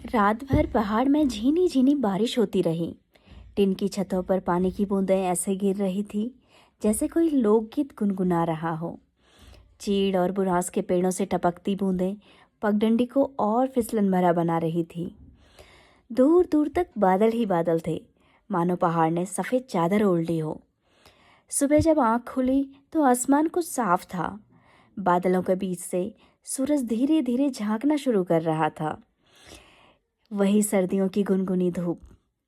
रात भर पहाड़ में झीनी झीनी बारिश होती रही। टिन की छतों पर पानी की बूंदें ऐसे गिर रही थी जैसे कोई लोकगीत गुनगुना रहा हो। चीड़ और बुरांस के पेड़ों से टपकती बूंदें पगडंडी को और फिसलन भरा बना रही थी। दूर दूर तक बादल ही बादल थे, मानो पहाड़ ने सफ़ेद चादर ओढ़ ली हो। सुबह जब आँख खुली तो आसमान कुछ साफ था। बादलों के बीच से सूरज धीरे धीरे झांकना शुरू कर रहा था। वही सर्दियों की गुनगुनी धूप,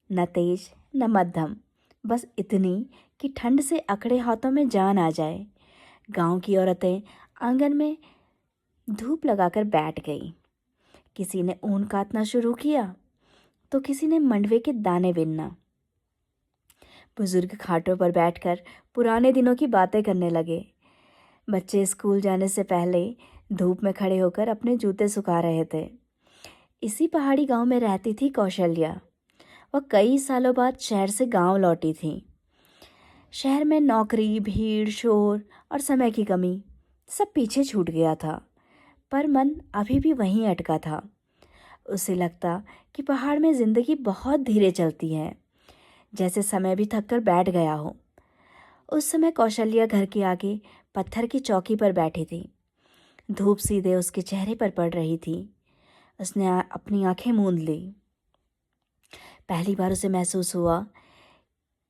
न तेज न मध्यम, बस इतनी कि ठंड से अकड़े हाथों में जान आ जाए। गांव की औरतें आंगन में धूप लगाकर बैठ गई। किसी ने ऊन काटना शुरू किया तो किसी ने मंडवे के दाने बिनना। बुजुर्ग खाटों पर बैठकर पुराने दिनों की बातें करने लगे। बच्चे स्कूल जाने से पहले धूप में खड़े होकर अपने जूते सुखा रहे थे। इसी पहाड़ी गांव में रहती थी कौशल्या। वह कई सालों बाद शहर से गांव लौटी थी। शहर में नौकरी, भीड़, शोर और समय की कमी सब पीछे छूट गया था, पर मन अभी भी वहीं अटका था। उसे लगता कि पहाड़ में जिंदगी बहुत धीरे चलती है, जैसे समय भी थक कर बैठ गया हो। उस समय कौशल्या घर के आगे पत्थर की चौकी पर बैठी थी। धूप सीधे उसके चेहरे पर पड़ रही थी। उसने अपनी आंखें मूंद ली। पहली बार उसे महसूस हुआ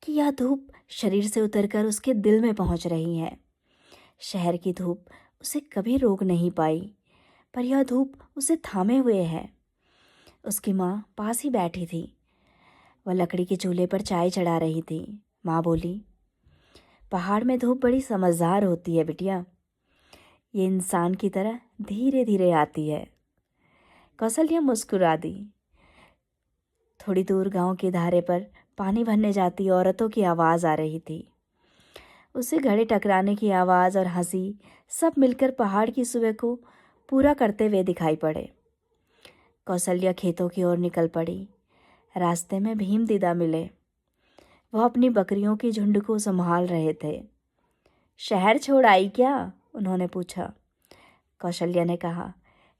कि यह धूप शरीर से उतरकर उसके दिल में पहुंच रही है। शहर की धूप उसे कभी रोक नहीं पाई, पर यह धूप उसे थामे हुए है। उसकी माँ पास ही बैठी थी। वह लकड़ी के चूल्हे पर चाय चढ़ा रही थी। माँ बोली, पहाड़ में धूप बड़ी समझदार होती है बिटिया। ये इंसान की तरह धीरे धीरे आती है। कौशल्या मुस्कुरा दी। थोड़ी दूर गांव के धारे पर पानी भरने जाती औरतों की आवाज़ आ रही थी। उसे घड़े टकराने की आवाज़ और हंसी सब मिलकर पहाड़ की सुबह को पूरा करते हुए दिखाई पड़े। कौशल्या खेतों की ओर निकल पड़ी। रास्ते में भीम दीदा मिले। वह अपनी बकरियों की झुंड को संभाल रहे थे। शहर छोड़ आई क्या? उन्होंने पूछा। कौशल्या ने कहा,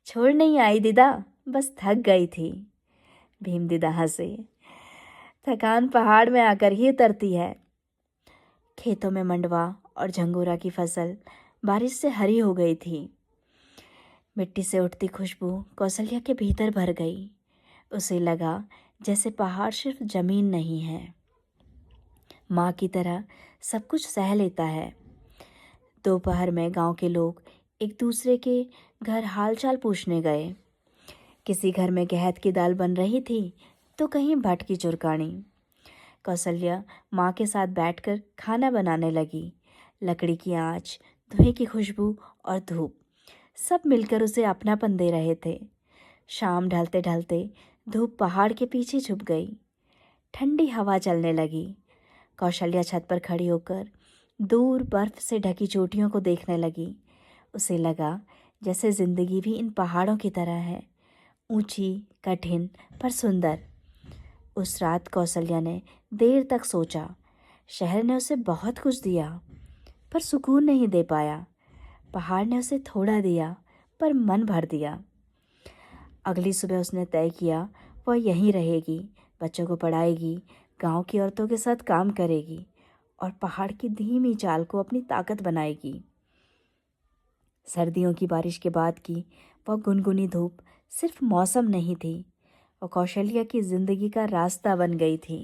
छोड़ नहीं आई दीदा, बस थक गई थी। भीम दीदा हंसे। थकान पहाड़ में आकर ही उतरती है। खेतों में मंडवा और झंगोरा की फसल बारिश से हरी हो गई थी। मिट्टी से उठती खुशबू कौशल्या के भीतर भर गई। उसे लगा जैसे पहाड़ सिर्फ जमीन नहीं है, माँ की तरह सब कुछ सह लेता है। दोपहर में गांव के लोग एक दूसरे के घर हालचाल पूछने गए। किसी घर में गहत की दाल बन रही थी तो कहीं भट की चुरकानी। कौशल्या माँ के साथ बैठकर खाना बनाने लगी। लकड़ी की आंच, धुएं की खुशबू और धूप सब मिलकर उसे अपनापन दे रहे थे। शाम ढलते ढलते धूप पहाड़ के पीछे छुप गई। ठंडी हवा चलने लगी। कौशल्या छत पर खड़ी होकर दूर बर्फ से ढकी चोटियों को देखने लगी। उसे लगा जैसे जिंदगी भी इन पहाड़ों की तरह है, ऊंची, कठिन पर सुंदर। उस रात कौशल्या ने देर तक सोचा। शहर ने उसे बहुत कुछ दिया, पर सुकून नहीं दे पाया। पहाड़ ने उसे थोड़ा दिया, पर मन भर दिया। अगली सुबह उसने तय किया वह यहीं रहेगी, बच्चों को पढ़ाएगी, गांव की औरतों के साथ काम करेगी और पहाड़ की धीमी चाल को अपनी ताकत बनाएगी। सर्दियों की बारिश के बाद की वह गुनगुनी धूप सिर्फ मौसम नहीं थी, वो कौशल्या की जिंदगी का रास्ता बन गई थी।